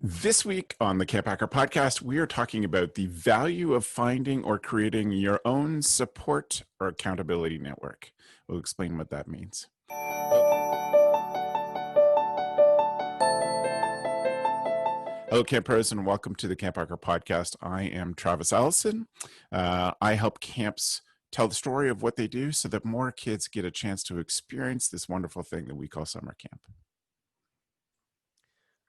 This week on the CampHacker Podcast, we are talking about the value of finding or creating your own support or accountability network. We'll explain what that means. Hello, Camp Pros, and welcome to the CampHacker Podcast. I am Travis Allison. I help camps tell the story of what they do so that more kids get a chance to experience this wonderful thing that we call summer camp.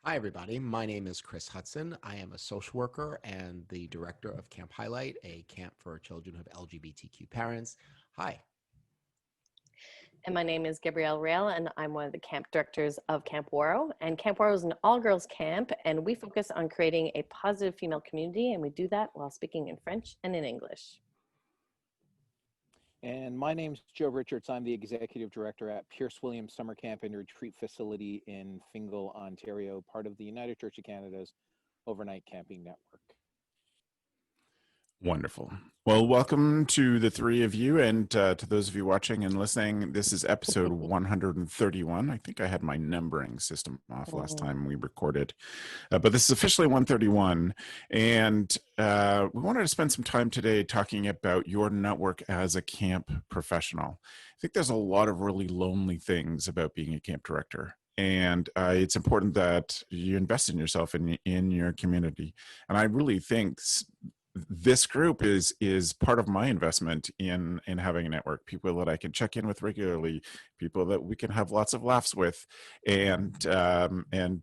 Hi, everybody. My name is Chris Hudson. I am a social worker and the director of Camp Highlight, a camp for children who have LGBTQ parents. Hi. And my name is Gabrielle Rail, and I'm one of the camp directors of Camp Waro. And Camp Waro is an all-girls camp, and we focus on creating a positive female community, and we do that while speaking in French and in English. And my name's Joe Richards. I'm the executive director at Pierce Williams Summer Camp and Retreat Facility in Fingal, Ontario, part of the United Church of Canada's overnight camping network. Wonderful. Well, welcome to the three of you, and to those of you watching and listening. This is episode 131. I think I had my numbering system off last time we recorded, but this is officially 131. And we wanted to spend some time today talking about your network as a camp professional. I think there's a lot of really lonely things about being a camp director. And it's important that you invest in yourself and in your community. And I really think this group is part of my investment in having a network, people that I can check in with regularly, people that we can have lots of laughs with, and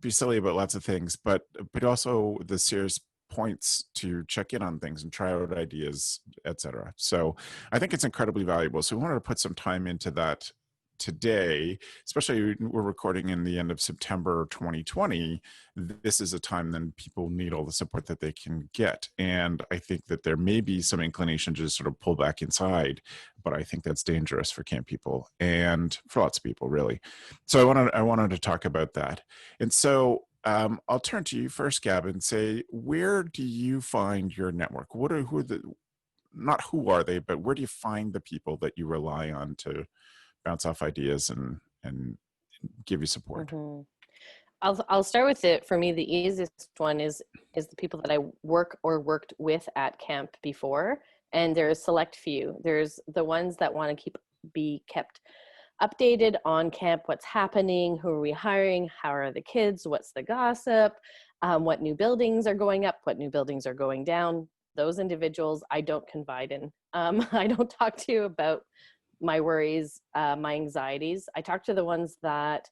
be silly about lots of things, but also the serious points to check in on things and try out ideas, etc. So I think it's incredibly valuable. So we wanted to put some time into that today, especially we're recording in the end of September 2020. This is a time then people need all the support that they can get. And I think that there may be some inclination to just sort of pull back inside, but I think that's dangerous for camp people and for lots of people, really. So I wanted to talk about that. And so I'll turn to you first, Gab, and say, where do you find your network? Not who are they, but where do you find the people that you rely on to bounce off ideas and give you support? Mm-hmm. I'll start with it. For me, the easiest one is the people that I work or worked with at camp before, and there's a select few. There's the ones that want to be kept updated on camp, what's happening, who are we hiring, how are the kids, what's the gossip, what new buildings are going up, what new buildings are going down. Those individuals I don't confide in. I don't talk to you about my worries, my anxieties. I talk to the ones that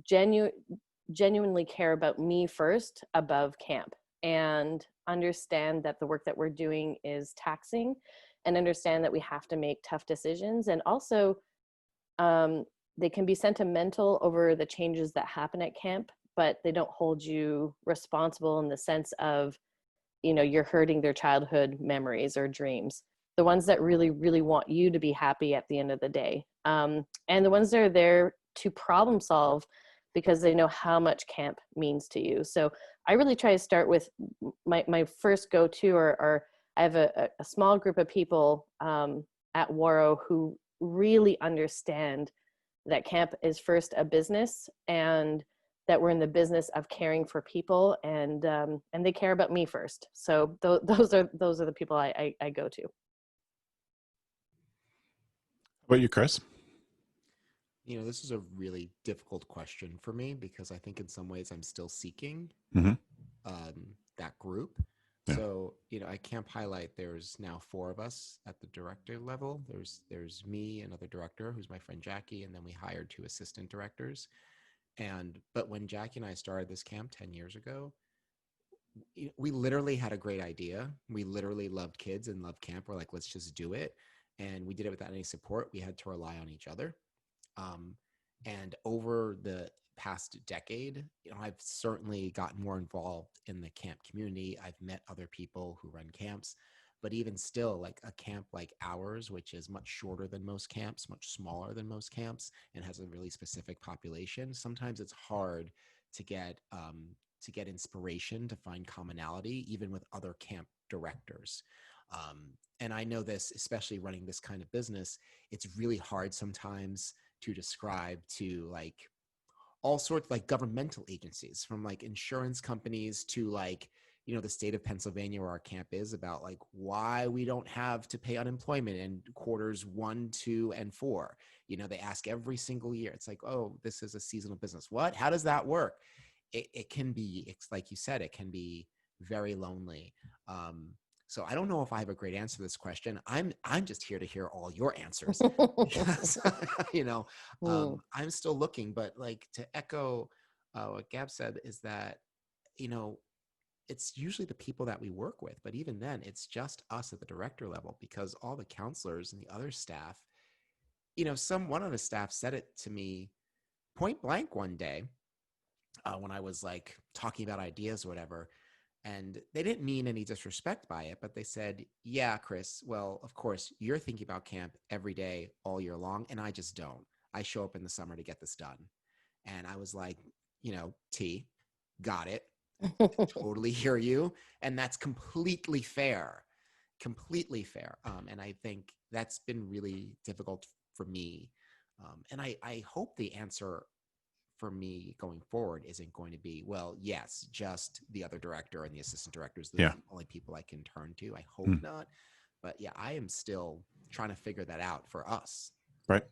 genuinely care about me first above camp, and understand that the work that we're doing is taxing, and understand that we have to make tough decisions. And also they can be sentimental over the changes that happen at camp, but they don't hold you responsible in the sense of, you're hurting their childhood memories or dreams. The ones that really, really want you to be happy at the end of the day. And the ones that are there to problem solve because they know how much camp means to you. So I really try to start with my first go-to, or I have a small group of people at Waro who really understand that camp is first a business, and that we're in the business of caring for people, and they care about me first. So those are the people I go to. What about you, Chris? This is a really difficult question for me because I think in some ways I'm still seeking that group. Yeah. So, at Camp Highlight, there's now 4 of us at the director level. There's me, another director, who's my friend Jackie, and then we hired 2 assistant directors. But when Jackie and I started this camp 10 years ago, we literally had a great idea. We literally loved kids and loved camp. We're like, let's just do it. And we did it without any support. We had to rely on each other. And over the past decade, I've certainly gotten more involved in the camp community. I've met other people who run camps, but even still, like a camp like ours, which is much shorter than most camps, much smaller than most camps, and has a really specific population, sometimes it's hard to get inspiration, to find commonality, even with other camp directors. And I know this, especially running this kind of business, it's really hard sometimes to describe to like all sorts, like governmental agencies, from like insurance companies to like, you know, the state of Pennsylvania where our camp is, about like why we don't have to pay unemployment in quarters 1, 2, and 4. You know, they ask every single year. It's like, oh, this is a seasonal business. What? How does that work? It can be, it's like you said, it can be very lonely. So I don't know if I have a great answer to this question. I'm just here to hear all your answers because, you know, I'm still looking. But like, to echo what Gab said, is that, you know, it's usually the people that we work with, but even then it's just us at the director level, because all the counselors and the other staff, you know, one of the staff said it to me point blank one day when I was like talking about ideas or whatever. And they didn't mean any disrespect by it, but they said, yeah, Chris, well, of course, you're thinking about camp every day, all year long, and I just don't. I show up in the summer to get this done. And I was like, you know, T, got it. Totally hear you. And that's completely fair. Completely fair. And I think that's been really difficult for me. And I hope the answer for me going forward isn't going to be, well, yes, just the other director and the assistant directors, those are the only people I can turn to. I hope not. But yeah, I am still trying to figure that out for us. Right.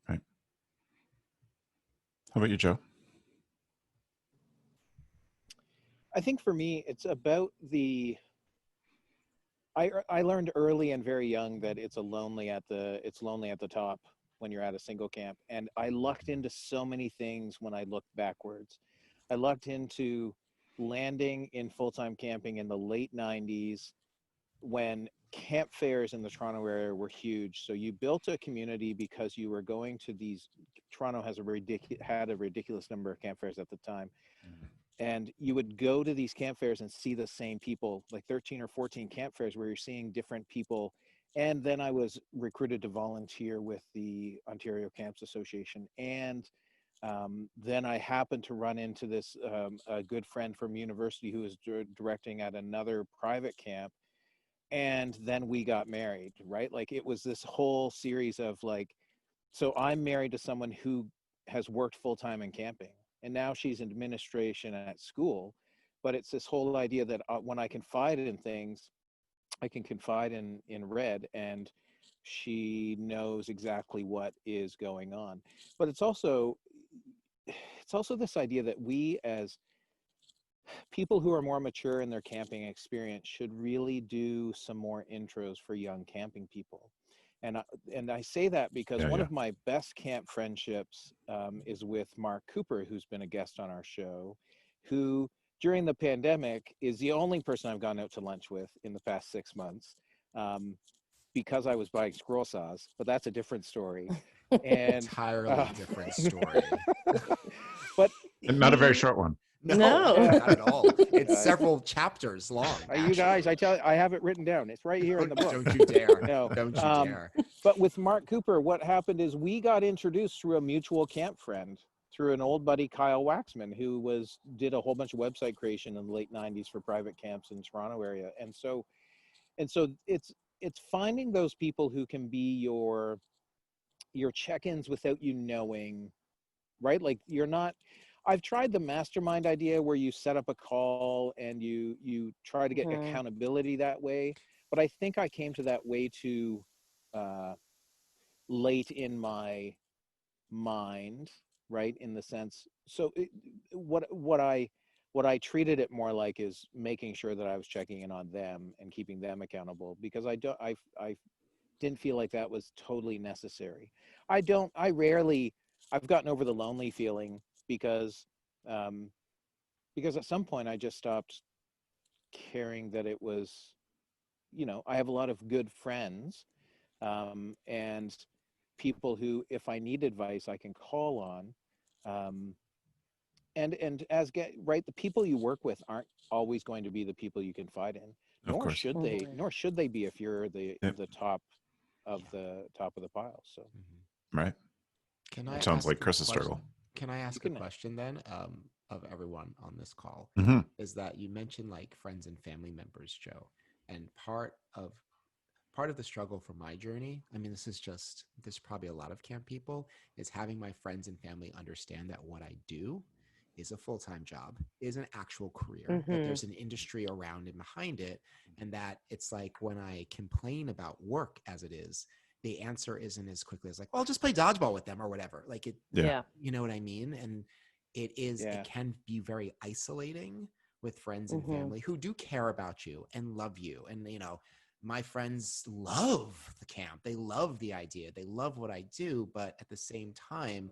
Right. How about you, Joe? I think for me, it's about I learned early and very young that it's lonely at the top when you're at a single camp. And I lucked into so many things when I looked backwards. I lucked into landing in full-time camping in the late 90s when camp fairs in the Toronto area were huge. So you built a community because you were going to these, Toronto had a ridiculous number of camp fairs at the time. And you would go to these camp fairs and see the same people, like 13 or 14 camp fairs where you're seeing different people. And then I was recruited to volunteer with the Ontario Camps Association. And then I happened to run into this a good friend from university who was directing at another private camp. And then we got married, right? Like, it was this whole series of like, so I'm married to someone who has worked full-time in camping. And now she's in administration at school. But it's this whole idea that when I confide in things, I can confide in Red, and she knows exactly what is going on. But it's also this idea that we, as people who are more mature in their camping experience, should really do some more intros for young camping people. And I say that because one of my best camp friendships is with Mark Cooper, who's been a guest on our show, who during the pandemic is the only person I've gone out to lunch with in the past 6 months, because I was buying scroll saws, but that's a different story. And entirely different story. But not a very short one. No. Not at all. It's several chapters long. You guys, I have it written down. It's right here in the book. Don't you dare. No. Don't you dare. But with Mark Cooper, what happened is we got introduced through a mutual camp friend, through an old buddy, Kyle Waxman, who did a whole bunch of website creation in the late 90s for private camps in the Toronto area. And so it's finding those people who can be your check-ins without you knowing, right? Like, I've tried the Mastermind idea where you set up a call and you try to get accountability that way. But I think I came to that way too late in my mind, right? In the sense, so what I treated it more like is making sure that I was checking in on them and keeping them accountable, because I didn't feel like that was totally necessary. I've gotten over the lonely feeling because at some point I just stopped caring that it was, I have a lot of good friends and people who, if I need advice, I can call on. And the people you work with aren't always going to be the people you confide in, nor should they be if you're the top of the pile. So right. It sounds like Chris's struggle. Can I ask a question then of everyone on this call? Is that you mentioned like friends and family members, Joe, and part of part of the struggle for my journey, I mean, there's probably a lot of camp people, is having my friends and family understand that what I do is a full-time job, is an actual career, that there's an industry around and behind it. And that it's like when I complain about work as it is, the answer isn't as quickly as like, well, I'll just play dodgeball with them or whatever. Like it, you know what I mean? And it can be very isolating with friends and family who do care about you and love you. And, you know, my friends love the camp. They love the idea. They love what I do. But at the same time,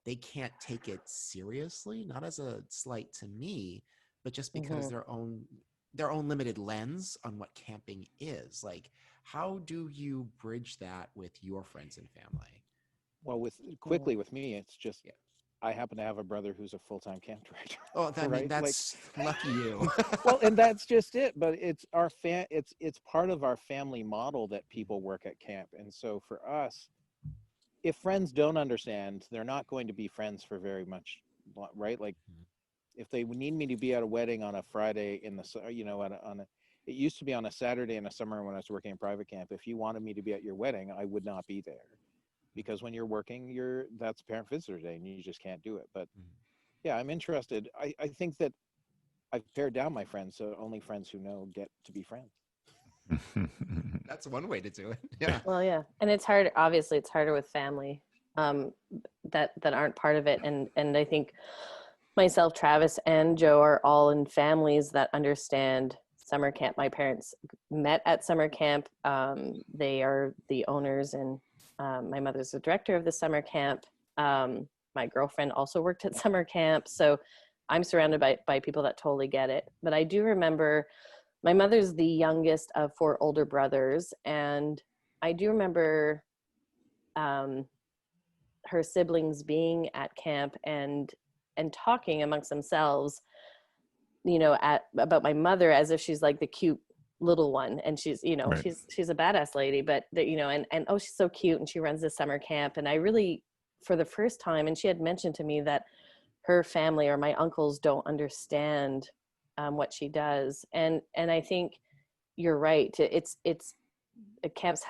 they can't take it seriously, not as a slight to me, but just because their own limited lens on what camping is. Like, how do you bridge that with your friends and family? Well, with me, it's just I happen to have a brother who's a full-time camp director. Oh, I mean, that's lucky you. Well, and that's just it. But it's our it's part of our family model that people work at camp, and so for us, if friends don't understand, they're not going to be friends for very much, right? Like, if they need me to be at a wedding on a Friday in the, you know, it used to be on a Saturday in the summer when I was working in private camp. If you wanted me to be at your wedding, I would not be there, because when you're working, that's parent visitor day, and you just can't do it. But yeah, I'm interested. I think that I've pared down my friends, so only friends who know get to be friends. That's one way to do it. Yeah. Well, yeah. And it's hard. Obviously it's harder with family that aren't part of it. And I think myself, Travis, and Joe are all in families that understand summer camp. My parents met at summer camp. They are the owners, and my mother's the director of the summer camp. My girlfriend also worked at summer camp. So I'm surrounded by people that totally get it. But I do remember my mother's the youngest of 4 older brothers. And I do remember her siblings being at camp and talking amongst themselves, you know, about my mother as if she's like the cute little one. And she's, you know, she's a badass lady, but you know, and oh, she's so cute, and she runs this summer camp. And I really, for the first time, and she had mentioned to me that her family or my uncles don't understand what she does. And I think you're right. It's camps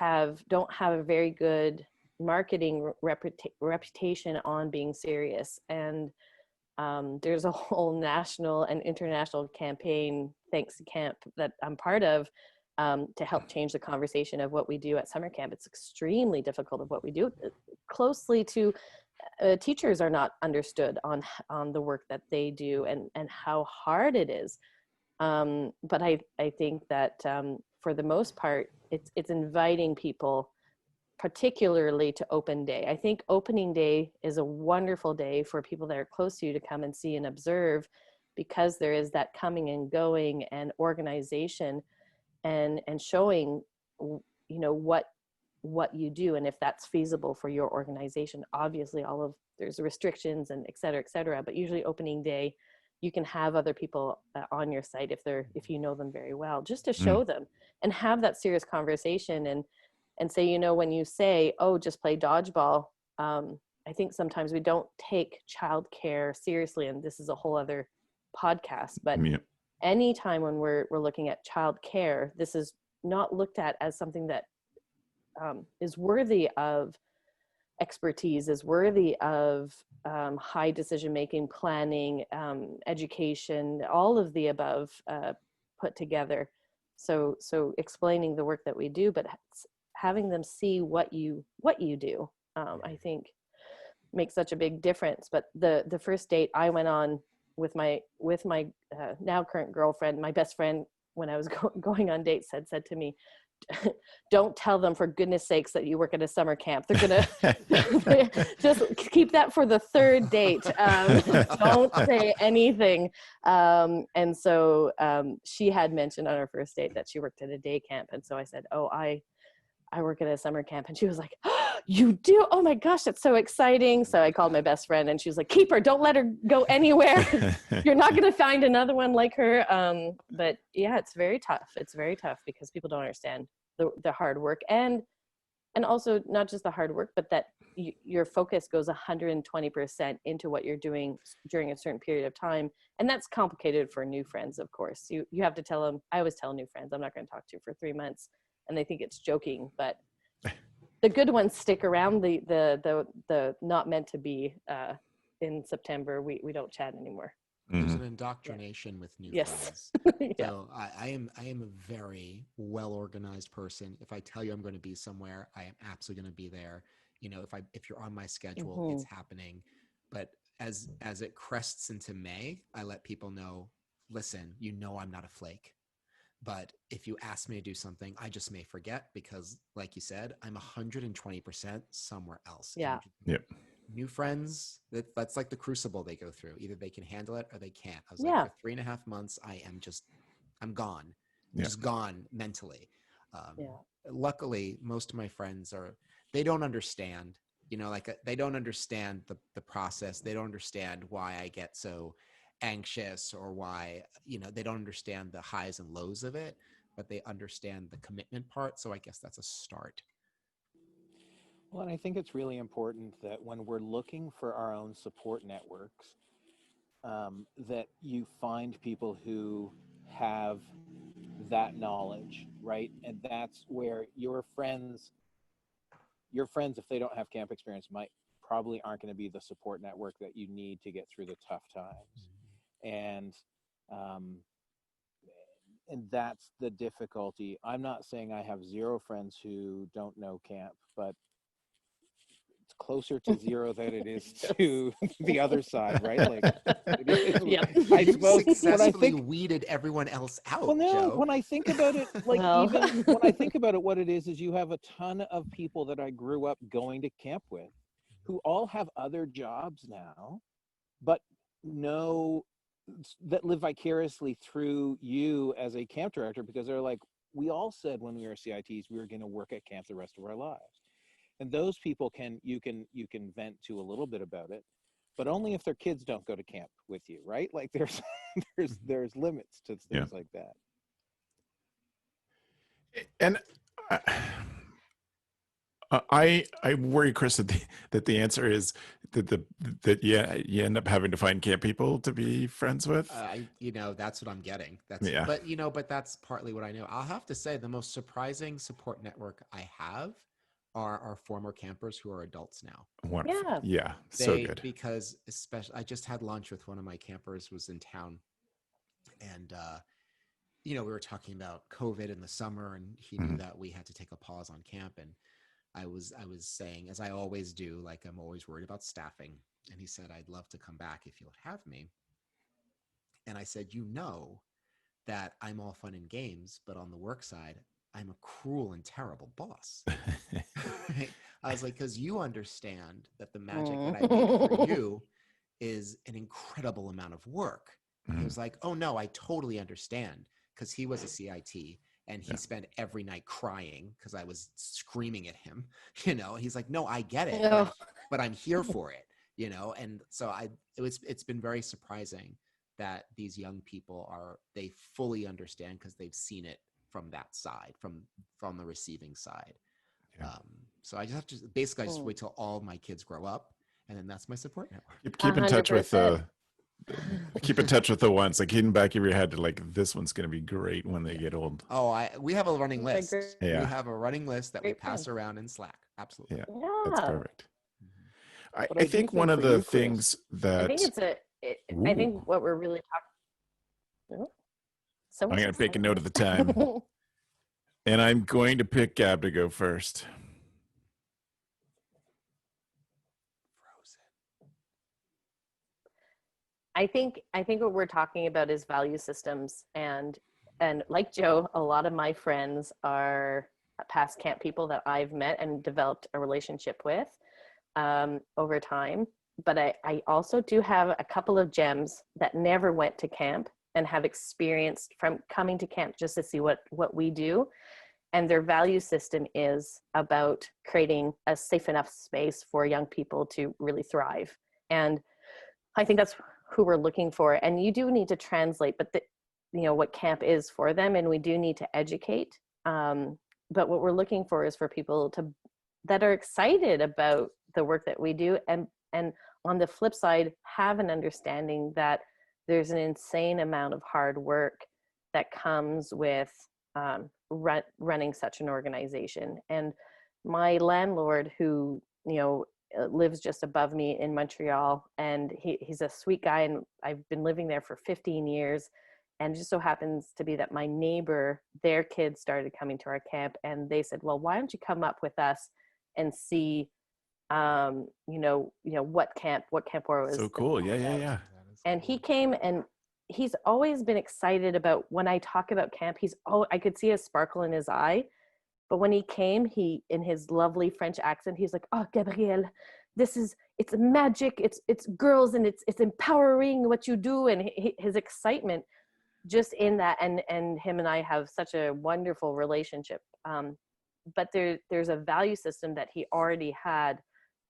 don't have a very good marketing reputation on being serious. And there's a whole national and international campaign, thanks to camp, that I'm part of, to help change the conversation of what we do at summer camp. It's extremely difficult of what we do, closely to teachers are not understood on the work that they do and how hard it is. But I think that for the most part, it's inviting people, particularly to open day. I think opening day is a wonderful day for people that are close to you to come and see and observe, because there is that coming and going and organization and showing, you know, what you do, and if that's feasible for your organization. Obviously there's restrictions and et cetera, but usually opening day, you can have other people on your site if you know them very well, just to show them and have that serious conversation and say, you know, when you say, oh, just play dodgeball, I think sometimes we don't take childcare seriously, and this is a whole other podcast, but anytime when we're looking at childcare, this is not looked at as something that is worthy of expertise, is worthy of high decision-making, planning, education, all of the above put together. So explaining the work that we do, but having them see what you do, I think makes such a big difference. But the first date I went on with my now current girlfriend, my best friend, when I was going on dates, said to me, don't tell them, for goodness sakes, that you work at a summer camp. They're gonna just keep that for the third date. Don't say anything. And so she had mentioned on her first date that she worked at a day camp, and so I said, oh, I work at a summer camp. And she was like, oh, you do? Oh my gosh, that's so exciting. So I called my best friend, and she was like, keep her, don't let her go anywhere. You're not going to find another one like her. But yeah, it's very tough. It's very tough because people don't understand the hard work, and also not just the hard work, but that your focus goes 120% into what you're doing during a certain period of time. And that's complicated for new friends, of course. You have to tell them, I always tell new friends, I'm not going to talk to you for 3 months. and they think it's joking, but the good ones stick around. The not meant to be in September, we don't chat anymore. There's an indoctrination with new friends. Yeah. So I am a very well organized person. If I tell you I'm going to be somewhere, I am absolutely going to be there. You know, if you're on my schedule, it's happening. But as it crests into May, I let people know, listen, you know I'm not a flake. But if you ask me to do something, I just may forget because, like you said, I'm 120% somewhere else. Yeah. Yep. New friends, that's like the crucible they go through. Either they can handle it or they can't. I was like, for 3.5 months, I'm gone. I'm just gone mentally. Luckily, most of my friends they don't understand, you know, like they don't understand the process. They don't understand why I get so anxious or why, you know, they don't understand the highs and lows of it, but they understand the commitment part. So I guess that's a start. Well, and I think it's really important that when we're looking for our own support networks, that you find people who have that knowledge, right? And that's where your friends, if they don't have camp experience, probably aren't going to be the support network that you need to get through the tough times. And that's the difficulty. I'm not saying I have zero friends who don't know camp, but it's closer to zero than it is to the other side, right? Like, I suppose successfully weeded everyone else out. Well, no, Joe. When I think about it, even when I think about it, what it is you have a ton of people that I grew up going to camp with, who all have other jobs now, but that live vicariously through you as a camp director, because they're like, we all said when we were CITs we were going to work at camp the rest of our lives. And those people you can vent to a little bit about it, but only if their kids don't go to camp with you, right? Like there's limits to things like that. And I worry, Chris, that the answer is that you end up having to find camp people to be friends with. That's what I'm getting. But that's partly what I know. I'll have to say the most surprising support network I have are our former campers who are adults now. Wonderful. Yeah. So good. Because especially, I just had lunch with one of my campers who was in town, and we were talking about COVID in the summer, and he knew that we had to take a pause on camp, and I was saying, as I always do, like I'm always worried about staffing, and he said, I'd love to come back if you'll have me. And I said, that I'm all fun and games, but on the work side, I'm a cruel and terrible boss. Right? I was like, because you understand that the magic that I make for you is an incredible amount of work. He was like, oh no, I totally understand, because he was a CIT and he spent every night crying because I was screaming at him. He's like, no, I get it, but I'm here for it. And so it's been very surprising that these young people they fully understand because they've seen it from that side, from the receiving side. So I just have to basically wait till all my kids grow up, and then that's my support network. Keep in touch with the ones like in the back of your head, like this one's going to be great when they get old. We have a running list. Yeah. We have a running list that we pass around in Slack. Absolutely. Yeah. That's perfect. I think one of the things that I think what we're really talking. I'm going to take a note of the time, and I'm going to pick Gab to go first. I think what we're talking about is value systems, and like Joe, a lot of my friends are past camp people that I've met and developed a relationship with over time. But I also do have a couple of gems that never went to camp and have experienced from coming to camp just to see what we do. And their value system is about creating a safe enough space for young people to really thrive. And I think that's who we're looking for. And you do need to translate, but what camp is for them, and we do need to educate. But what we're looking for is for people that are excited about the work that we do, and on the flip side, have an understanding that there's an insane amount of hard work that comes with running such an organization. And my landlord, who lives just above me in Montreal, and he's a sweet guy, and I've been living there for 15 years. And it just so happens to be that my neighbor, their kids started coming to our camp, and they said, well, why don't you come up with us and see, what Camp Oro is. So cool. Yeah. And he came, and he's always been excited about when I talk about camp. I could see a sparkle in his eye. But when he came, in his lovely French accent, he's like, oh, Gabrielle, it's magic. It's girls, and it's empowering what you do. And his excitement just in that, and him and I have such a wonderful relationship. But there's a value system that he already had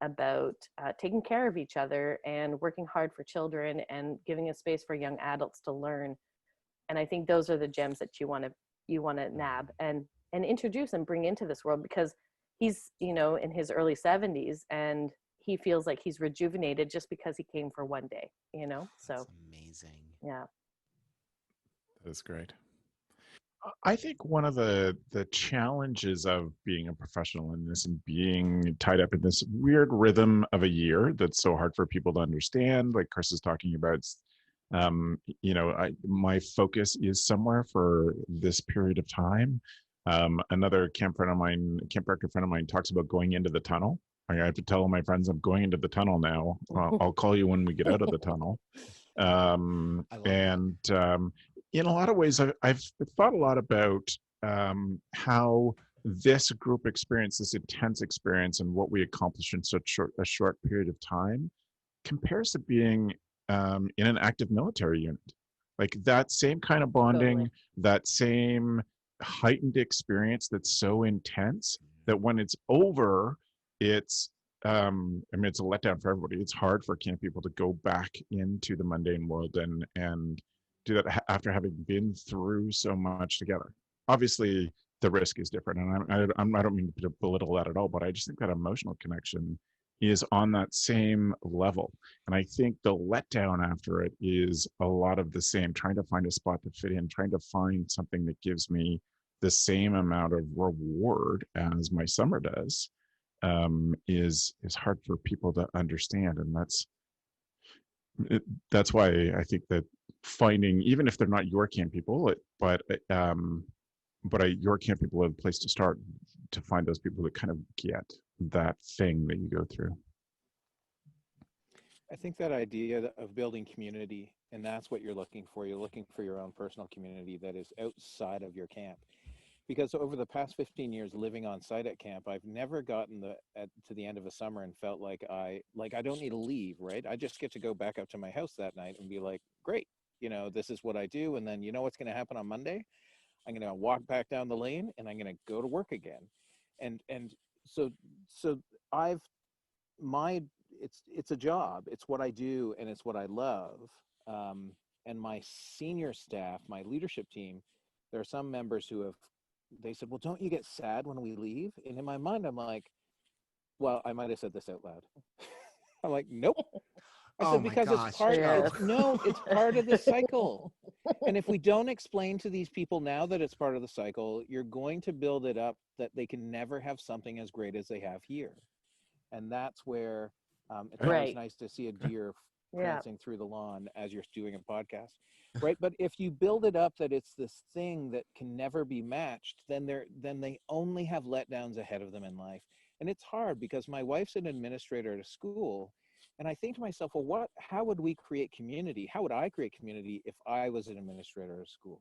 about taking care of each other and working hard for children and giving a space for young adults to learn. And I think those are the gems that you want to nab and introduce and bring into this world, because he's, in his early 70s, and he feels like he's rejuvenated just because he came for one day, so. That's amazing. Yeah. That's great. I think one of the challenges of being a professional in this and being tied up in this weird rhythm of a year that's so hard for people to understand, like Chris is talking about, my focus is somewhere for this period of time. Another campfire friend of mine talks about going into the tunnel. I have to tell my friends I'm going into the tunnel now. I'll call you when we get out of the tunnel. In a lot of ways, I've thought a lot about how this group experience, this intense experience, and what we accomplish in such a short period of time compares to being in an active military unit. Like that same kind of bonding, totally. That same heightened experience that's so intense that when it's over, it's it's a letdown for everybody. It's hard for camp people to go back into the mundane world and do that after having been through so much together. Obviously, the risk is different, and I don't mean to belittle that at all, but I just think that emotional connection is on that same level. And I think the letdown after it is a lot of the same, trying to find a spot to fit in, trying to find something that gives me the same amount of reward as my summer does, is hard for people to understand. And that's why I think that finding, even if they're not your camp people, but your camp people are the place to start, to find those people that kind of get that thing that you go through. I think that idea of building community, and that's what you're looking for. You're looking for your own personal community that is outside of your camp. Because over the past 15 years living on site at camp, I've never gotten to the end of a summer and felt like I don't need to leave, right? I just get to go back up to my house that night and be like, great, this is what I do. And then what's going to happen on Monday? I'm going to walk back down the lane and I'm going to go to work again. And so it's a job. It's what I do, and it's what I love. And my senior staff, my leadership team, there are some members who they said, well, don't you get sad when we leave? And in my mind, I'm like, well, I might have said this out loud. I'm like, nope. I said, because it's part it's part of the cycle. And if we don't explain to these people now that it's part of the cycle, you're going to build it up that they can never have something as great as they have here. And that's where it's always nice to see a deer prancing through the lawn as you're doing a podcast, right? But if you build it up that it's this thing that can never be matched, then they only have letdowns ahead of them in life. And it's hard because my wife's an administrator at a school, and I think to myself, well, how would we create community? How would I create community if I was an administrator at a school?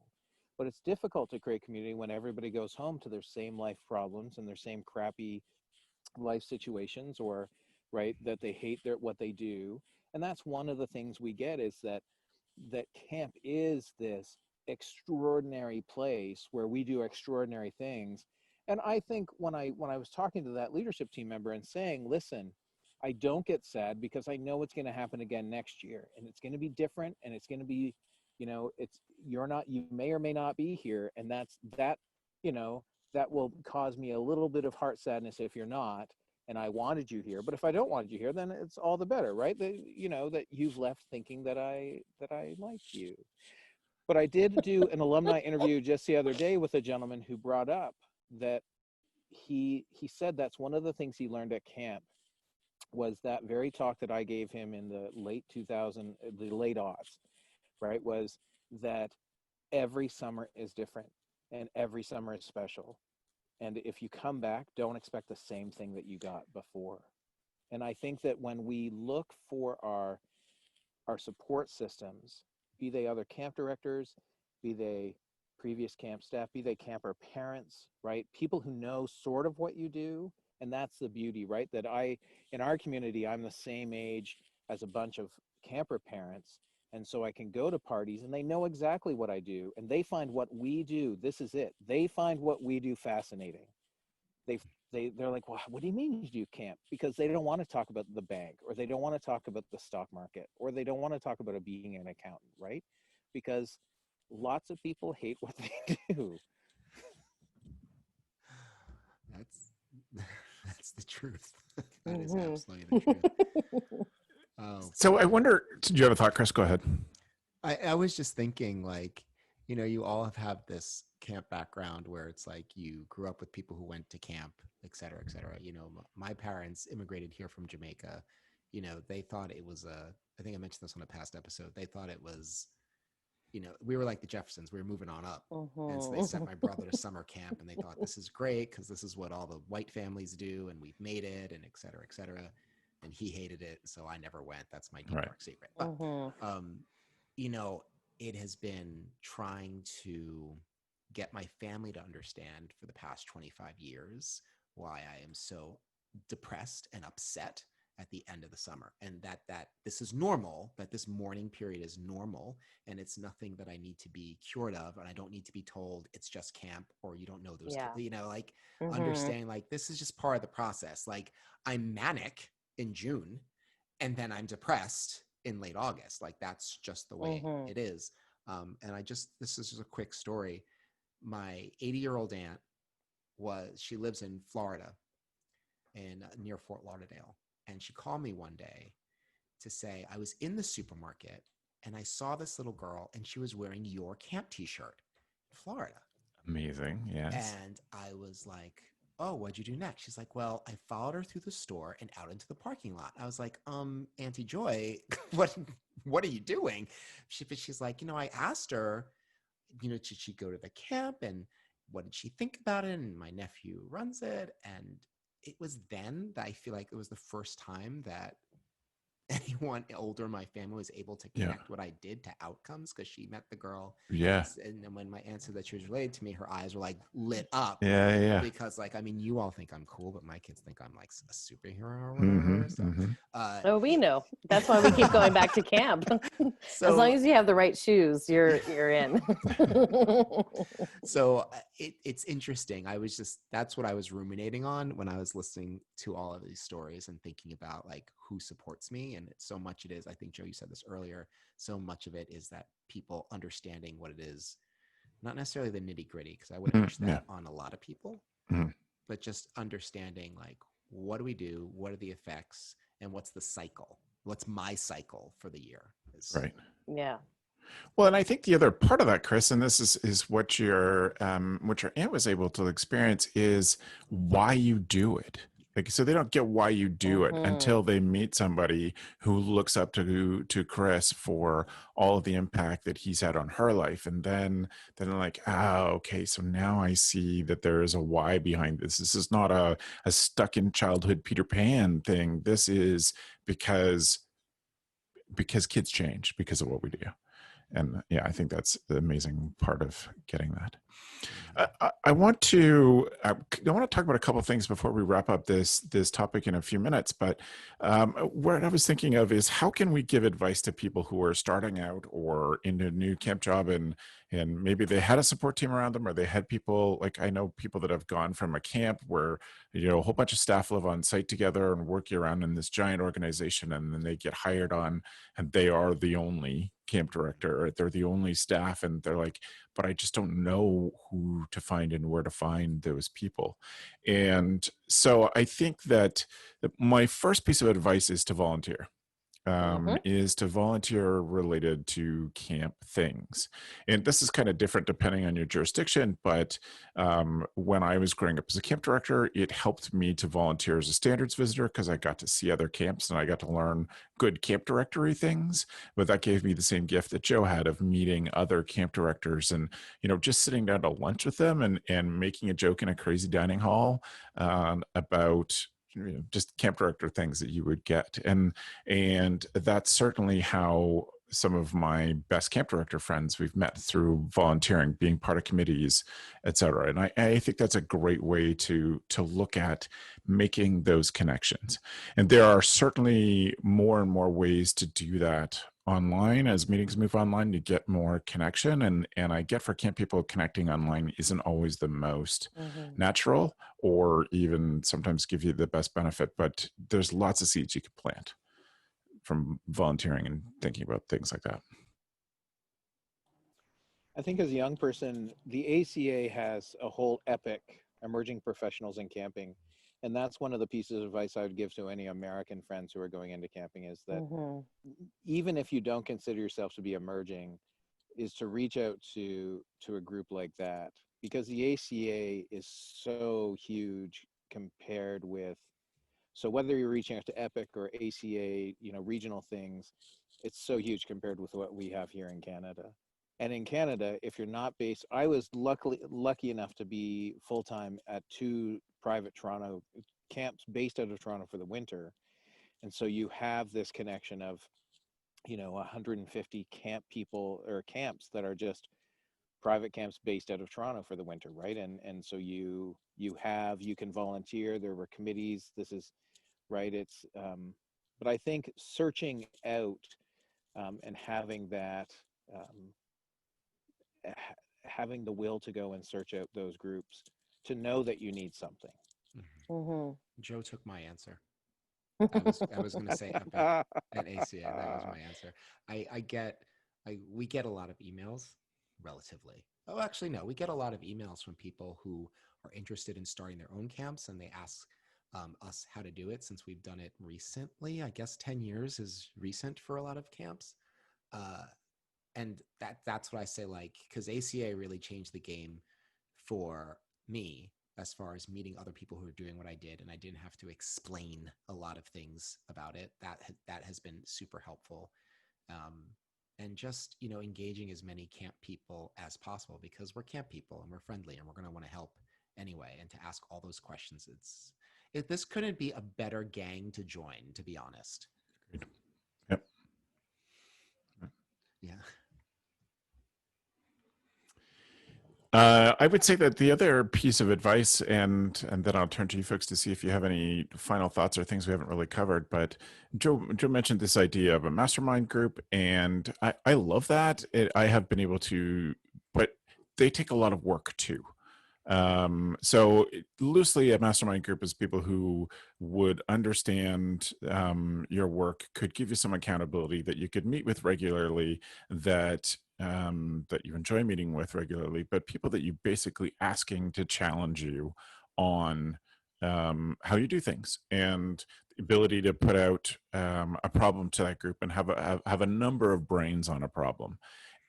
But it's difficult to create community when everybody goes home to their same life problems and their same crappy life situations, or right, that they hate what they do. And that's one of the things we get, is that camp is this extraordinary place where we do extraordinary things. And I think when I was talking to that leadership team member and saying, listen, I don't get sad because I know it's going to happen again next year, and it's going to be different, and it's going to be, you may or may not be here. And that will cause me a little bit of heart sadness if you're not, and I wanted you here. But if I don't want you here, then it's all the better, right? That you've left thinking that I like you. But I did do an alumni interview just the other day with a gentleman who brought up that he said that's one of the things he learned at camp was that very talk that I gave him in the late aughts, right? Was that every summer is different and every summer is special. And if you come back, don't expect the same thing that you got before. And I think that when we look for our support systems, be they other camp directors, be they previous camp staff, be they camper parents, right? People who know sort of what you do. And that's the beauty, right? That in our community, I'm the same age as a bunch of camper parents. And so I can go to parties and they know exactly what I do. And they find what we do, this is it. They find what we do fascinating. They're like, well, what do you mean you do camp? Because they don't want to talk about the bank, or they don't want to talk about the stock market, or they don't want to talk about being an accountant, right? Because lots of people hate what they do. That's the truth. That is absolutely the truth. So I wonder, do you have a thought, Chris? Go ahead. I was just thinking, like, you know, you all have this camp background where it's like you grew up with people who went to camp, et cetera, et cetera. You know, my parents immigrated here from Jamaica. You know, they thought it was I think I mentioned this on a past episode. They thought it was, you know, we were like the Jeffersons. We were moving on up. And so they sent my brother to summer camp and they thought this is great because this is what all the white families do and we've made it and et cetera, et cetera. And he hated it. So I never went. That's my deep dark secret. But, you know, it has been trying to get my family to understand for the past 25 years why I am so depressed and upset at the end of the summer, and that this is normal, that this mourning period is normal, and it's nothing that I need to be cured of, and I don't need to be told it's just camp or you don't know those kids, you know, like understand like this is just part of the process. Like I'm manic in June and then I'm depressed in late August. Like that's just the way it is. And this is just a quick story. My 80-year-old aunt she lives in Florida and near Fort Lauderdale. And she called me one day to say, I was in the supermarket and I saw this little girl and she was wearing your camp t-shirt in Florida. Amazing. Yes. And I was like, oh, what'd you do next? She's like, well, I followed her through the store and out into the parking lot. I was like, Auntie Joy, what are you doing? She's like, you know, I asked her, you know, did she go to the camp and what did she think about it? And my nephew runs it. And it was then that I feel like it was the first time that anyone older in my family was able to connect what I did to outcomes, because she met the girl. Yeah. And then when my aunt said that she was related to me, her eyes were like lit up. Yeah. Because like, I mean, you all think I'm cool, but my kids think I'm like a superhero or whatever. Oh, we know. That's why we keep going back to camp. So, as long as you have the right shoes, you're in. So it's interesting. That's what I was ruminating on when I was listening to all of these stories and thinking about like who supports me. And so much it is, I think, Joe, you said this earlier, so much of it is that people understanding what it is, not necessarily the nitty gritty, because I would wish that on a lot of people, but just understanding like, what do we do? What are the effects? And what's the cycle? What's my cycle for the year? Right. Yeah. Well, and I think the other part of that, Chris, and this is what your aunt was able to experience, is why you do it. Like, so they don't get why you do it until they meet somebody who looks up to Chris for all of the impact that he's had on her life. And then they're like, okay, so now I see that there is a why behind this. This is not a stuck in childhood Peter Pan thing. This is because kids change because of what we do. And yeah, I think that's the amazing part of getting that. I want to talk about a couple of things before we wrap up this topic in a few minutes. But what I was thinking of is, how can we give advice to people who are starting out or in a new camp job, and maybe they had a support team around them, or they had people, like I know people that have gone from a camp where, you know, a whole bunch of staff live on site together and work around in this giant organization, and then they get hired on and they are the only camp director, or they're the only staff, and they're like, but I just don't know who to find and where to find those people. And so I think that my first piece of advice is to volunteer. is to volunteer related to camp things. And this is kind of different depending on your jurisdiction, but when I was growing up as a camp director, it helped me to volunteer as a standards visitor because I got to see other camps and I got to learn good camp directory things. But that gave me the same gift that Joe had of meeting other camp directors and, just sitting down to lunch with them and making a joke in a crazy dining hall about just camp director things that you would get. And that's certainly how some of my best camp director friends we've met through volunteering, being part of committees, et cetera. And I think that's a great way to look at making those connections. And there are certainly more and more ways to do that online as meetings move online to get more connection. And I get for camp people connecting online isn't always the most natural or even sometimes give you the best benefit, but there's lots of seeds you could plant from volunteering and thinking about things like that. I think as a young person, the ACA has a whole epic emerging professionals in camping. And that's one of the pieces of advice I would give to any American friends who are going into camping is that even if you don't consider yourself to be emerging, is to reach out to a group like that, because the ACA is so huge compared with, so whether you're reaching out to EPIC or ACA, regional things, it's so huge compared with what we have here in Canada. And in Canada, if you're not based, I was lucky enough to be full-time at 2 private Toronto camps based out of Toronto for the winter. And so you have this connection of, 150 camp people or camps that are just private camps based out of Toronto for the winter, right? And so you can volunteer. There were committees. This is right. It's but I think searching out and having that having the will to go and search out those groups to know that you need something. Joe took my answer. I was going to say EPIC and ACA. That was my answer. We get a lot of emails, relatively. Oh, actually, no. We get a lot of emails from people who are interested in starting their own camps, and they ask us how to do it since we've done it recently. I guess 10 years is recent for a lot of camps. And that's what I say, because ACA really changed the game for me as far as meeting other people who are doing what I did, and I didn't have to explain a lot of things about it. That has been super helpful. And just, engaging as many camp people as possible, because we're camp people and we're friendly and we're going to want to help anyway. And to ask all those questions, this couldn't be a better gang to join, to be honest. Yep. Yeah. I would say that the other piece of advice, and then I'll turn to you folks to see if you have any final thoughts or things we haven't really covered, but Joe mentioned this idea of a mastermind group, and I love that. I have been able to, but they take a lot of work too. So loosely, a mastermind group is people who would understand your work, could give you some accountability, that you could meet with regularly, that you enjoy meeting with regularly, but people that you basically asking to challenge you on how you do things, and the ability to put out a problem to that group and have a number of brains on a problem.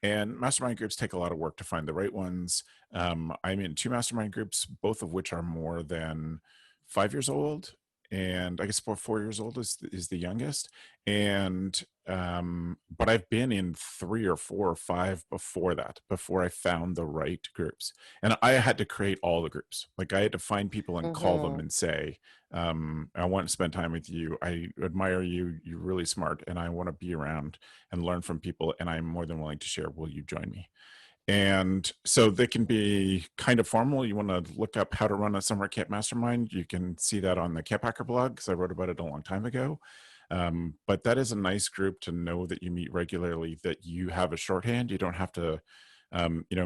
And mastermind groups take a lot of work to find the right ones. I'm in 2 mastermind groups, both of which are more than 5 years old. And I guess about 4 years old is the youngest. And, but I've been in 3 or 4 or 5 before that, before I found the right groups. And I had to create all the groups. I had to find people and call them and say, I want to spend time with you. I admire you. You're really smart. And I want to be around and learn from people. And I'm more than willing to share. Will you join me? And so they can be kind of formal. You want to look up how to run a summer camp mastermind. You can see that on the CampHacker blog, because I wrote about it a long time ago. But that is a nice group to know that you meet regularly, that you have a shorthand. You don't have to,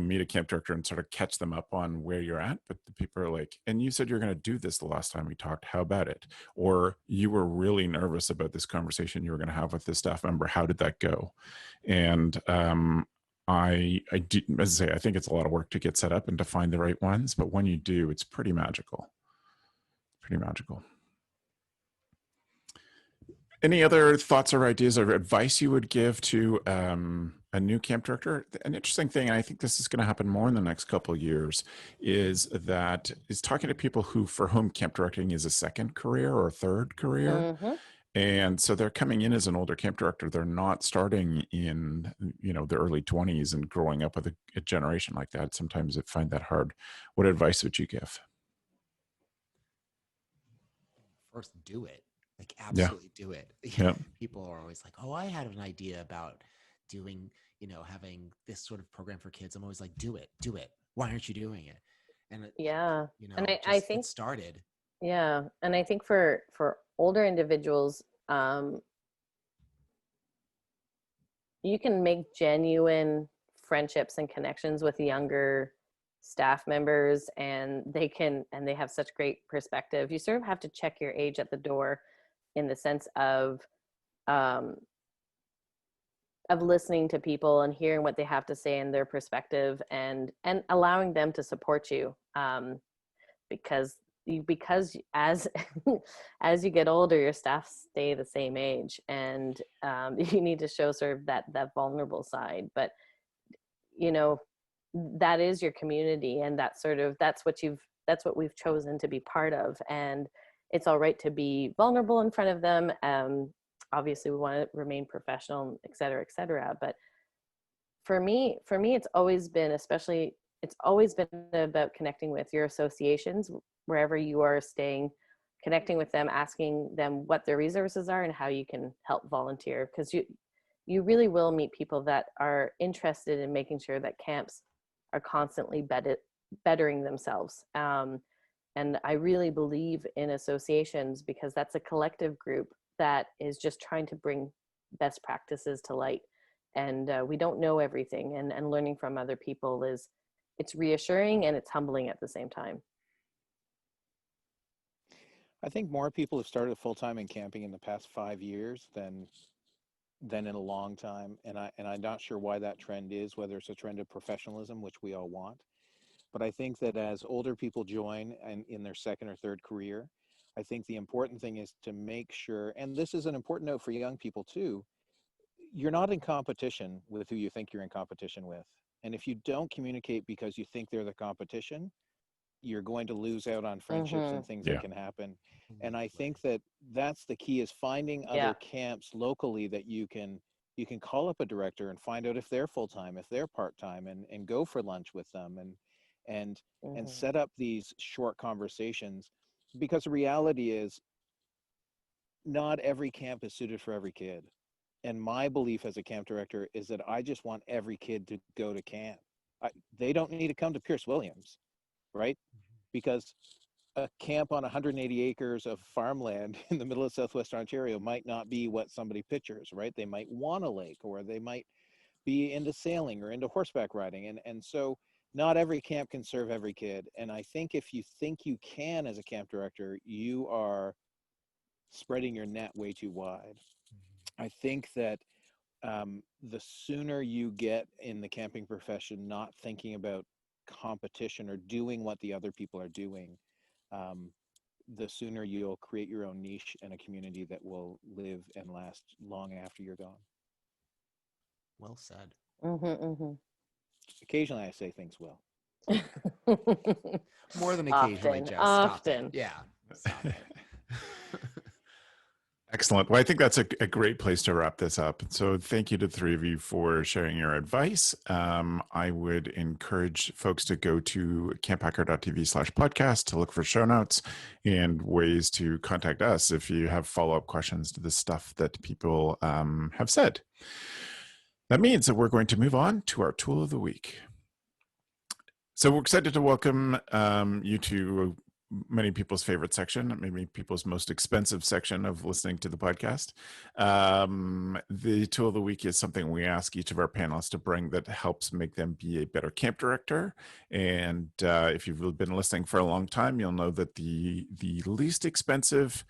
meet a camp director and sort of catch them up on where you're at. But the people are like, and you said you're going to do this the last time we talked. How about it? Or you were really nervous about this conversation you were going to have with this staff member. How did that go? And I do, as I say, I think it's a lot of work to get set up and to find the right ones, but when you do, it's pretty magical. Pretty magical. Any other thoughts or ideas or advice you would give to a new camp director? An interesting thing, and I think this is going to happen more in the next couple of years, is talking to people for whom camp directing is a second career or a third career. Mm-hmm. And so they're coming in as an older camp director. They're not starting in, the early 20s and growing up with a generation like that. Sometimes I find that hard. What advice would you give? First, do it. Like, absolutely do it. Yeah. People are always like, oh, I had an idea about doing, having this sort of program for kids. I'm always like, do it. Why aren't you doing it? And yeah. And I think it started. Yeah. And I think for older individuals, you can make genuine friendships and connections with younger staff members, and they have such great perspective. You sort of have to check your age at the door in the sense of listening to people and hearing what they have to say and their perspective, and allowing them to support you, because as as you get older, your staff stay the same age, and you need to show sort of that vulnerable side. But that is your community, and that's what we've chosen to be part of, and it's all right to be vulnerable in front of them. Obviously we want to remain professional, et cetera, but for me it's always been about connecting with your associations wherever you are staying, connecting with them, asking them what their resources are and how you can help volunteer, because you really will meet people that are interested in making sure that camps are constantly bettering themselves. And I really believe in associations, because that's a collective group that is just trying to bring best practices to light. And we don't know everything, and learning from other people it's reassuring and it's humbling at the same time. I think more people have started full-time in camping in the past 5 years than in a long time. And I'm not sure why that trend is, whether it's a trend of professionalism, which we all want. But I think that as older people join and in their second or third career, I think the important thing is to make sure, and this is an important note for young people too, you're not in competition with who you think you're in competition with. And if you don't communicate because you think they're the competition, you're going to lose out on friendships and things that can happen. And I think that that's the key, is finding other camps locally that you can call up a director and find out if they're full-time, if they're part-time, and go for lunch with them and set up these short conversations, because the reality is not every camp is suited for every kid. And my belief as a camp director is that I just want every kid to go to camp. They don't need to come to Pierce Williams, right? Because a camp on 180 acres of farmland in the middle of Southwestern Ontario might not be what somebody pictures, right? They might want a lake, or they might be into sailing or into horseback riding. And so not every camp can serve every kid. And I think if you think you can as a camp director, you are spreading your net way too wide. I think that the sooner you get in the camping profession not thinking about competition or doing what the other people are doing, the sooner you'll create your own niche and a community that will live and last long after you're gone. Well said. Occasionally I say things well. More than occasionally, Jess. Often. Stop it. Yeah. Stop it. Excellent. Well, I think that's a great place to wrap this up. So thank you to the three of you for sharing your advice. I would encourage folks to go to camphacker.tv/podcast to look for show notes and ways to contact us if you have follow-up questions to the stuff that people have said. That means that we're going to move on to our tool of the week. So we're excited to welcome you to many people's favorite section, maybe people's most expensive section of listening to the podcast. The tool of the week is something we ask each of our panelists to bring that helps make them be a better camp director. And if you've been listening for a long time, you'll know that the least expensive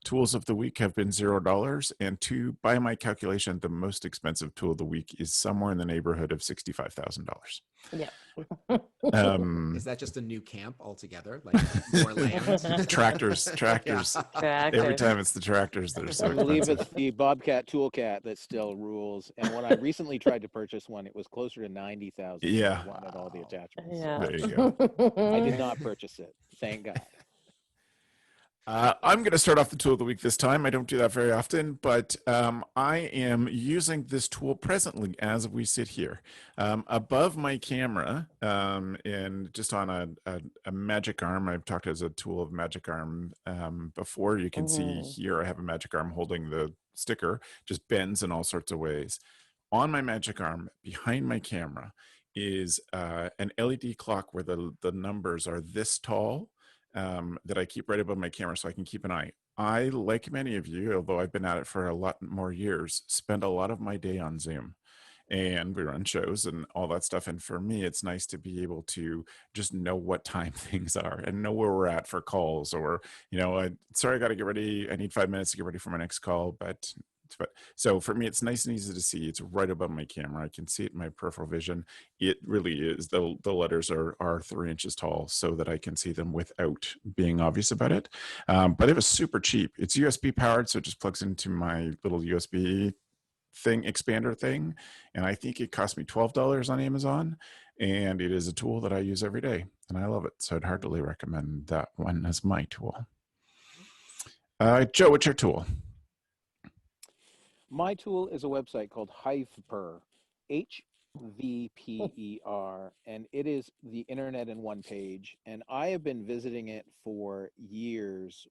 tools of the week have been $0, and by my calculation, the most expensive tool of the week is somewhere in the neighborhood of $65,000. Yeah. Is that just a new camp altogether? Like more land? Tractors. Every time it's the tractors that are so I believe expensive. it's the Bobcat Toolcat that still rules. And when I recently tried to purchase one, it was closer to 90,000. Yeah. I wanted all the attachments. Yeah. There you go. I did not purchase it. Thank God. I'm going to start off the tool of the week this time. I don't do that very often, but I am using this tool presently as we sit here. Above my camera, and just on a magic arm, I've talked as a tool of magic arm before. You can see here I have a magic arm holding the sticker, just bends in all sorts of ways. On my magic arm, behind my camera, is an LED clock where the numbers are this tall. That I keep right above my camera so I can keep an eye. I, like many of you, although I've been at it for a lot more years, spend a lot of my day on Zoom. And we run shows and all that stuff. And for me, it's nice to be able to just know what time things are and know where we're at for calls, or, sorry, I got to get ready. I need 5 minutes to get ready for my next call. But so for me, it's nice and easy to see. It's right above my camera. I can see it in my peripheral vision. It really is. The letters are 3 inches tall so that I can see them without being obvious about it. But it was super cheap. It's USB powered, so it just plugs into my little USB expander thing. And I think it cost me $12 on Amazon. And it is a tool that I use every day. And I love it. So I'd heartily recommend that one as my tool. Joe, what's your tool? My tool is a website called Hypercom, HVPER, and it is the internet in one page. And I have been visiting it for years.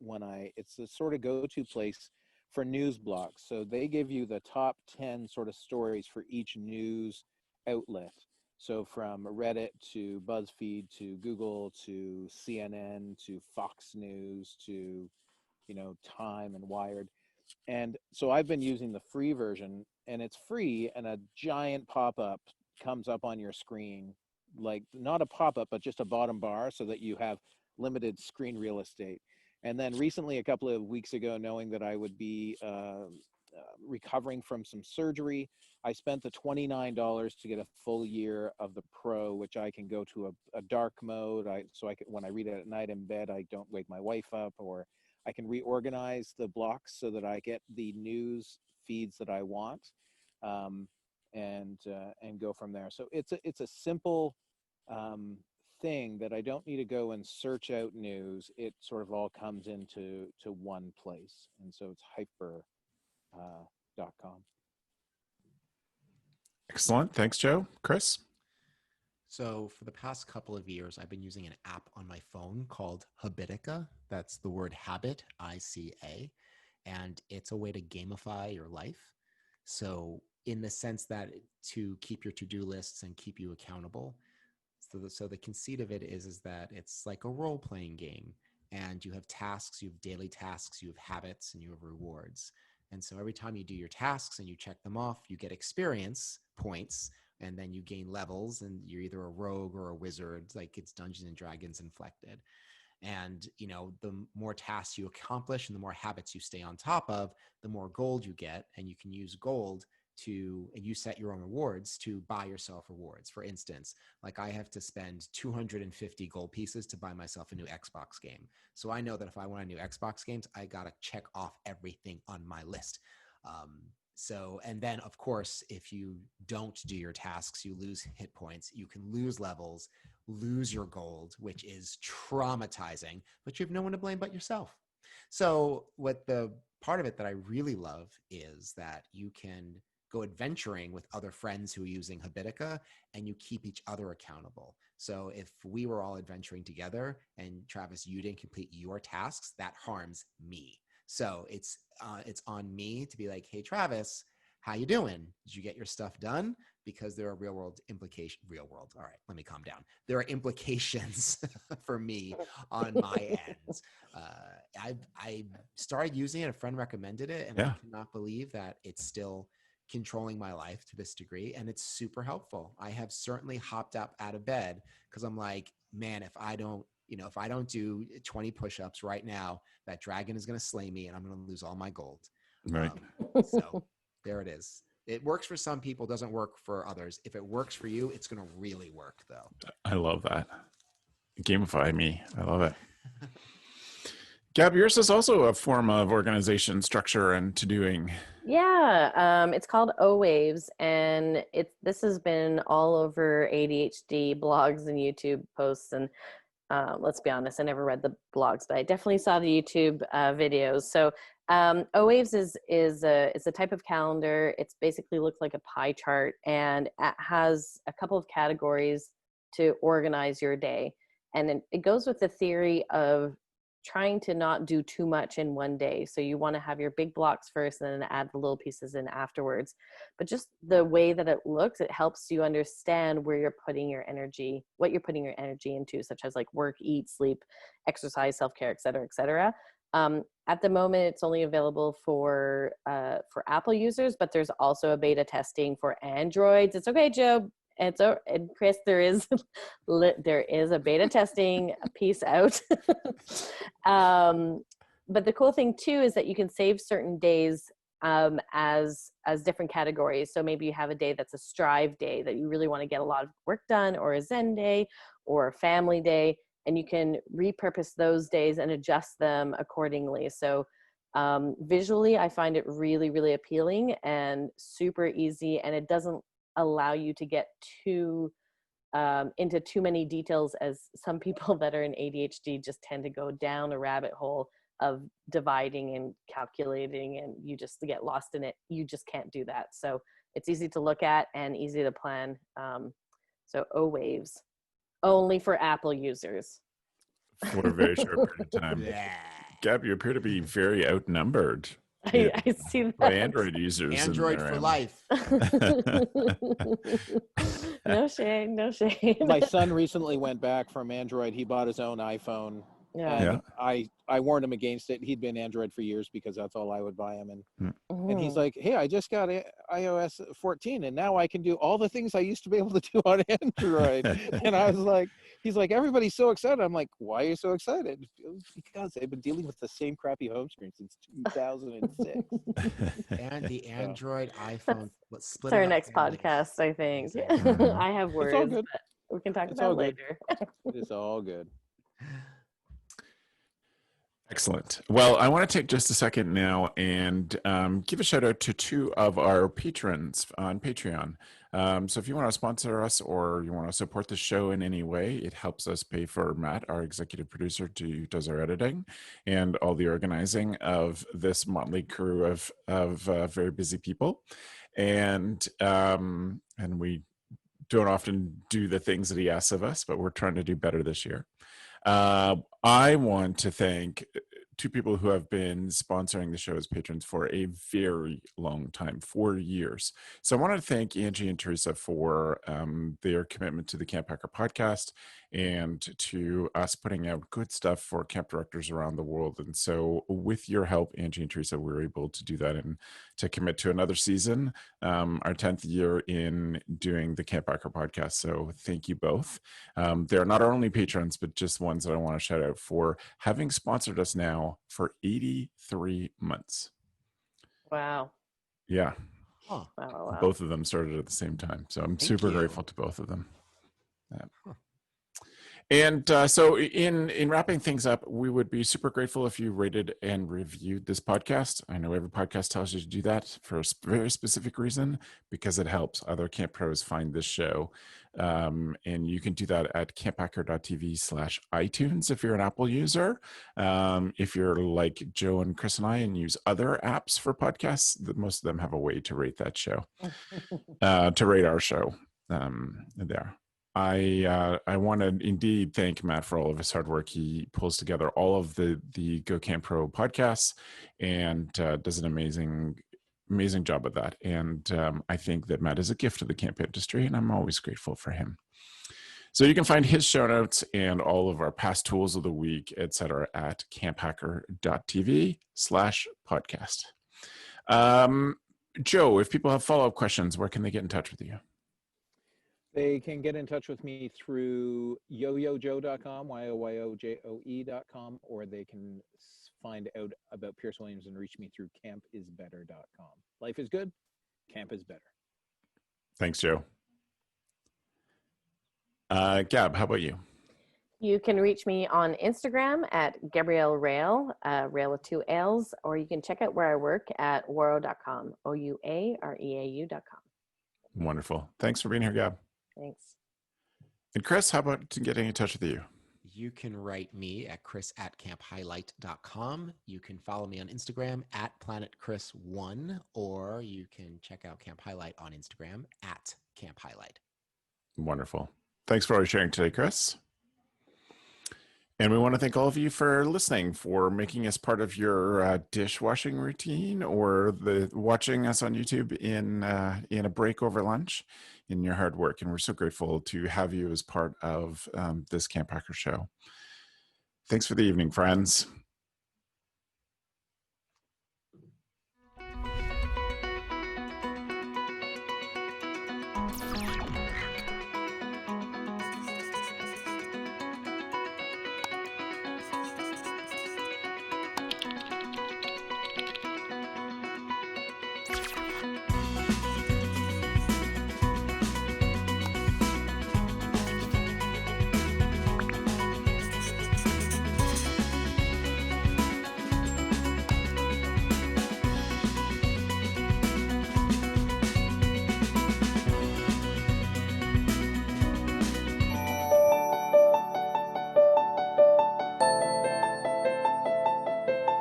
It's the sort of go-to place for news blogs. So they give you the top 10 sort of stories for each news outlet. So from Reddit to BuzzFeed to Google to CNN to Fox News to, Time and Wired. And so I've been using the free version, and it's free, and a giant pop-up comes up on your screen, like not a pop-up, but just a bottom bar so that you have limited screen real estate. And then recently, a couple of weeks ago, knowing that I would be recovering from some surgery, I spent the $29 to get a full year of the Pro, which I can go to a dark mode. When I read it at night in bed, I don't wake my wife up, or I can reorganize the blocks so that I get the news feeds that I want, and go from there. So it's a simple thing that I don't need to go and search out news. It sort of all comes into one place, and so it's hyper.com. Excellent. Thanks, Joe. Chris? So for the past couple of years, I've been using an app on my phone called Habitica. That's the word habit, ICA. And it's a way to gamify your life. So in the sense that to keep your to-do lists and keep you accountable. So the conceit of it is that it's like a role-playing game. And you have tasks, you have daily tasks, you have habits, and you have rewards. And so every time you do your tasks and you check them off, you get experience points, and then you gain levels, and you're either a rogue or a wizard, like it's Dungeons and Dragons inflected. And, the more tasks you accomplish and the more habits you stay on top of, the more gold you get. And you can use gold and you set your own rewards to buy yourself rewards. For instance, like I have to spend 250 gold pieces to buy myself a new Xbox game. So I know that if I want a new Xbox games, I got to check off everything on my list. And then of course, if you don't do your tasks, you lose hit points, you can lose levels, lose your gold, which is traumatizing, but you have no one to blame but yourself. So what the part of it that I really love is that you can go adventuring with other friends who are using Habitica, and you keep each other accountable. So if we were all adventuring together and Travis, you didn't complete your tasks, that harms me. So it's on me to be like, hey, Travis, how you doing? Did you get your stuff done? Because there are real world. All right, let me calm down. There are implications for me on my end. I started using it. A friend recommended it, and I cannot believe that it's still controlling my life to this degree. And it's super helpful. I have certainly hopped up out of bed because I'm like, man, if I don't do 20 push-ups right now, that dragon is going to slay me and I'm going to lose all my gold. Right. So there it is. It works for some people, doesn't work for others. If it works for you, it's going to really work, though. I love that. Gamify me. I love it. Gab, yours is also a form of organization, structure, and to-doing. Yeah, it's called Owaves, and this has been all over ADHD blogs and YouTube posts. And let's be honest, I never read the blogs, but I definitely saw the YouTube videos. So Owaves is a type of calendar. It's basically looks like a pie chart, and it has a couple of categories to organize your day. And it goes with the theory of trying to not do too much in one day. So you want to have your big blocks first and then add the little pieces in afterwards. But just the way that it looks, it helps you understand where you're putting your energy, what you're putting your energy into, such as like work, eat, sleep, exercise, self-care, et cetera, et cetera. At the moment, it's only available for Apple users, but there's also a beta testing for Androids. It's okay, Joe. And Chris, there is a beta testing piece out. But the cool thing too is that you can save certain days as different categories. So maybe you have a day that's a strive day that you really want to get a lot of work done, or a Zen day, or a family day, and you can repurpose those days and adjust them accordingly. So visually, I find it really, really appealing and super easy, and it doesn't allow you to get too into too many details, as some people that are in ADHD just tend to go down a rabbit hole of dividing and calculating, and you just get lost in it. You just can't do that. So it's easy to look at and easy to plan. So Owaves, only for Apple users. For a very short period of time. Gab, you appear to be very outnumbered. I see that. By Android users. Android for life. No shame, no shame. My son recently went back from Android. He bought his own iPhone. Yeah. And I warned him against it. He'd been Android for years because that's all I would buy him. And he's like, hey, I just got iOS 14 and now I can do all the things I used to be able to do on Android. And I was like, he's like, everybody's so excited. I'm like, why are you so excited? Because they've been dealing with the same crappy home screen since 2006. And the Android iPhone. Let's split it's our it up next families. podcast, I think. I have words, but we can talk about it later. It's all good. Excellent. Well, I want to take just a second now and give a shout out to two of our patrons on Patreon. So if you want to sponsor us or you want to support the show in any way, it helps us pay for Matt, our executive producer, who does our editing and all the organizing of this motley crew of very busy people. And we don't often do the things that he asks of us, but we're trying to do better this year. I want to thank two people who have been sponsoring the show as patrons for a very long time, 4 years. So I want to thank Angie and Teresa for their commitment to the CampHacker podcast and to us putting out good stuff for camp directors around the world. And so with your help, Angie and Teresa, we were able to do that and to commit to another season, our 10th year in doing the CampHacker podcast. So thank you both. They're not our only patrons, but just ones that I want to shout out for having sponsored us now for 83 months. Wow. Yeah. Huh. Wow. Both of them started at the same time. So I'm super grateful to both of them. Yeah. Huh. And so in wrapping things up, we would be super grateful if you rated and reviewed this podcast. I know every podcast tells you to do that for a very specific reason, because it helps other camp pros find this show. And you can do that at camphacker.tv/iTunes if you're an Apple user. If you're like Joe and Chris and I and use other apps for podcasts, most of them have a way to rate that show, to rate our show there. I want to indeed thank Matt for all of his hard work. He pulls together all of the Go Camp Pro podcasts and does an amazing job of that. And I think that Matt is a gift to the camp industry, and I'm always grateful for him. So you can find his show notes and all of our past tools of the week, etc., at camphacker.tv/podcast. Joe, if people have follow-up questions, where can they get in touch with you? They can get in touch with me through yoyojoe.com, yoyojoe.com, or they can find out about Pierce Williams and reach me through campisbetter.com. Life is good. camp is better. Thanks, Joe. Gab, how about you? You can reach me on Instagram at Gabrielle Rail, Rail with 2 L's, or you can check out where I work at waro.com, OUAREAU.com. Wonderful. Thanks for being here, Gab. Thanks. And Chris, how about getting in touch with you? You can write me at chris@camphighlight.com. You can follow me on Instagram at planetchris1, or you can check out Camp Highlight on Instagram at Camp Highlight. Wonderful. Thanks for all your sharing today, Chris. And we want to thank all of you for listening, for making us part of your dishwashing routine, or watching us on YouTube in a break over lunch, in your hard work. And we're so grateful to have you as part of this CampHacker show. Thanks for the evening, friends.